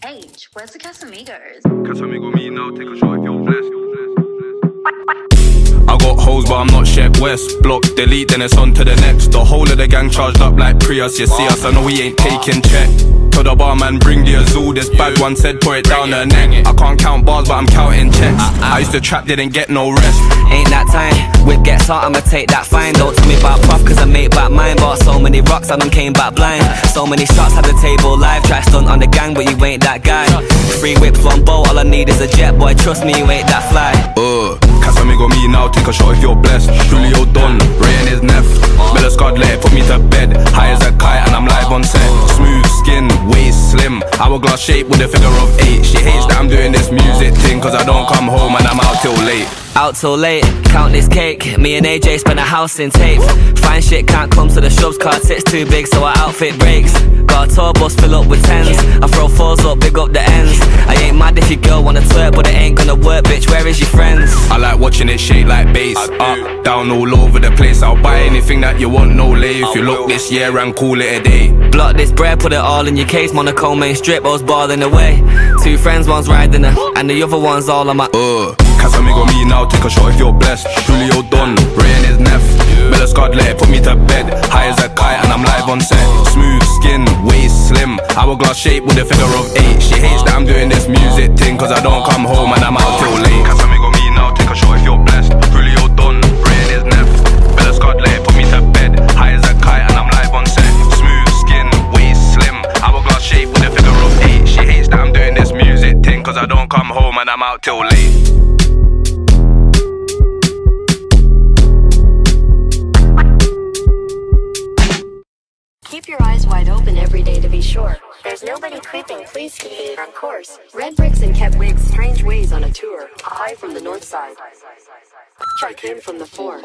H, where's the Casamigos? Casamigo me now, take a shot if you're blessed. I got hoes, but I'm not Sheck West. Block, delete, then it's on to the next. The whole of the gang charged up like Prius. You see us, I know we ain't taking check. Tell the barman, bring the Azul. This bad one said, pour it down her neck. I can't count bars, but I'm counting checks. I used to trap, didn't get no rest. Ain't that time, whip gets hot, I'ma take that fine. Don't tell me about prof, cause I make back mine. Bought so many rocks, I done came back blind. So many shots, had the table live. Try stunt on the gang, but you ain't that guy. 3 whips, 1 boat, all I need is a jet. Boy, trust me, you ain't that fly. Casamigo me now, take a shot if you're blessed. Julio Don, Ray and his neph. Miller Scott let it put me to bed. High as a kite and I'm live on set. Smooth skin, waist slim. Hourglass shape with a figure of 8. She hates that I'm doing this music thing, cause I don't come home and I'm out till late. Out till late, count this cake. Me and AJ spent a house in tapes. Fine shit can't come to the shrubs, car tits too big, so our outfit breaks. Got a tour bus fill up with 10s. I throw 4s up, big up the ends. I ain't mad if your girl wanna twerk, but it ain't gonna work, bitch, where is your friends? I like watching it shake like bass. Up, down, all over the place. I'll buy anything that you want, no lay. If you look this year and call it a day. Block this bread, put it all in your case. Monaco main strip, I was balling away. 2 friends, one's riding her, and the other one's all on my Casamigo me now, take a shot if you're blessed. Julio Don, Ray and his neph. Miller Scott let it put me to bed. High as a kite and I'm live on set. Smooth skin, waist slim. Hourglass shape with a figure of 8. She hates that I'm doing this music thing, cause I don't come home and I'm out till late. Casamigo me now, take a shot if you're blessed. Julio Don, Ray and his neph. Miller Scott let it put me to bed. High as a kite and I'm live on set. Smooth skin, waist slim. Hourglass shape with a figure of 8. She hates that I'm doing this music thing, cause I don't come home and I'm out till late. Keep your eyes wide open every day to be sure. There's nobody creeping, please keep on course. Red bricks and kept wigs, strange ways on a tour. High from the north side. I came from the four.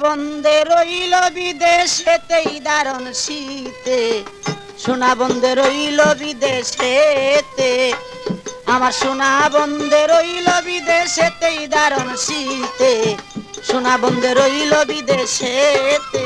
বন্দে রইল বিদেশেতেই দারুণ শীতে সোনা বন্দে রইল বিদেশেতে আমার সোনা বন্দে রইল বিদেশেতেই দারুণ শীতে সোনা বন্দে রইল বিদেশেতে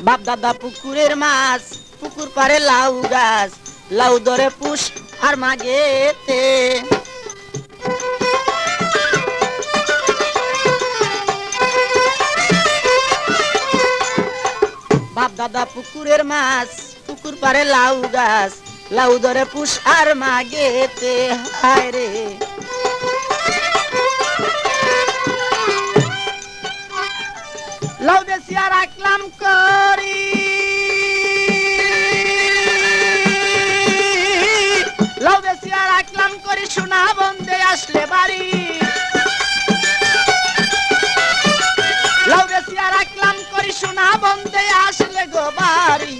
বাপ দাদা পুকুরের মাছ পুকুর পারে লাউ গাছ লাউ ধরে পুষ আর মাগেতে বাপ দাদা পুকুরের মাছ পুকুর পারে লাউ গাছ লাউ ধরে পুষ আর মাগেতে হায় রে লাউ বেশিয়া রাখলাম করি লাউ বেশিয়া রাখলাম করি সোনা বন্দে আসলে বাড়ি লাউ বেশিয়া রাখলাম করি সোনা বন্দে আসলে গো বাড়ি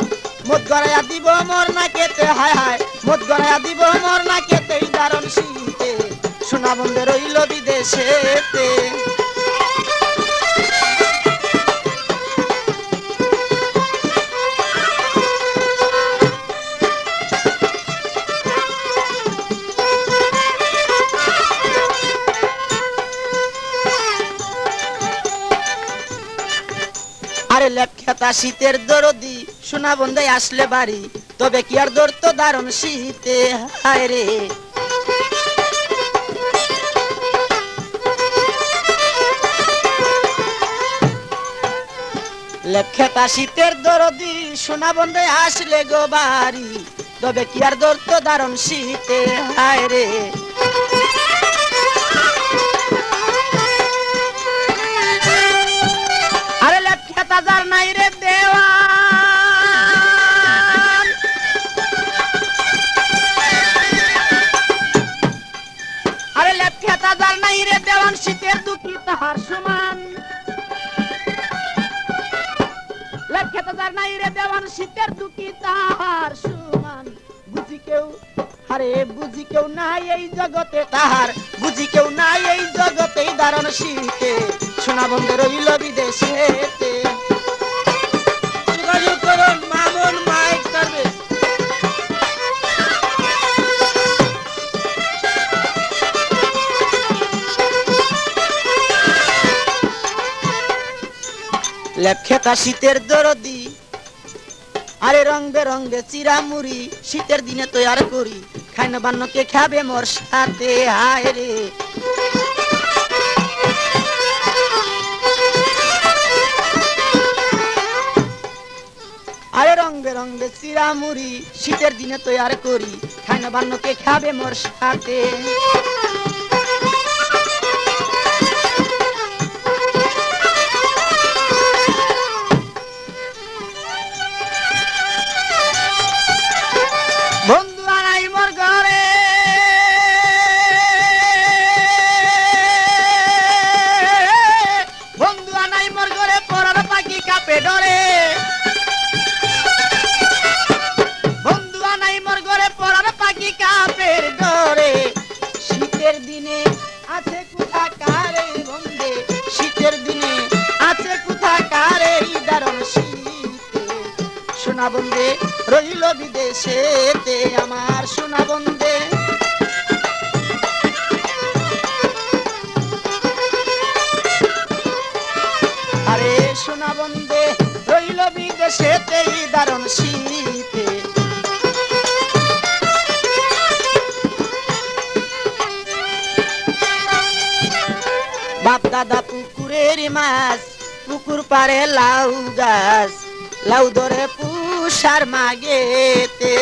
মদ গড়াইয়া দিব মোর না কেতে হায় হায় মদ গড়াইয়া দিব মোর না কেতে দারুণ শীতে সোনা বন্দে রইল বিদেশেতে আরে লেপখেতা শীতের দরদি সোনা বন্দে আসলে বাড়ি তবে কি আর দর তো দারুণ শীতে হায় রে লেপখেতা শীতের দরদি সোনা বন্দে আসলে গো বাড়ি তবে কি আর দর তো দারুণ শীতে হায় রে তাজার নাই রে দেওয়ান আরে লেপখে তাজার নাই রে দেওয়ান শীতের দুঃখী তাহার সমান লেপখে তাজার নাই রে দেওয়ান শীতের দুঃখী তাহার সমান বুঝি কেউ আরে বুঝি কেউ নাই এই জগতে তাহার, বুঝি কেউ নাই এই জগতে দারুণ শীতে, সোনা বন্ধু রইল বিদেশেতে। যোগাযোগ করুন মামুন মাইক সার্ভিস। লেপখেতা শীতের দরদি, আরে রং বেরঙ্গে চিরামুড়ি, শীতের দিনে তৈয়ার করি, খাই না বান্নকে খাবে মোর সাথে, হায় রে। আরে রং বেরঙ্গে চিরামুড়ি, শীতের দিনে তৈয়ার করি, খাই না বান্নকে খাবে মোর সাথে। বন্ধু আনাই মোর ঘরে, বন্ধু আনাই মোর ঘরে, পরার পাখি কাপে ডরে। বন্ধু আনাই মোর ঘরে, পরার পাখি কাপের ডরে। শীতের দিনে আছে কোথা কারে বন্ধে, শীতের দিনে আছে কোথা কারে দারুণ শীতে, সোনা বন্ধে রইল বিদেশেতে, আমার সোনা বন্ধে। আরে সোনা বন্ধে রইল বিদেশেতে দারুণ শীতে। বাপ দাদা পুকুরের মাছ, পুকুর পারে লাউ গাছ, লাউ ধরে পুষার মাগেতে।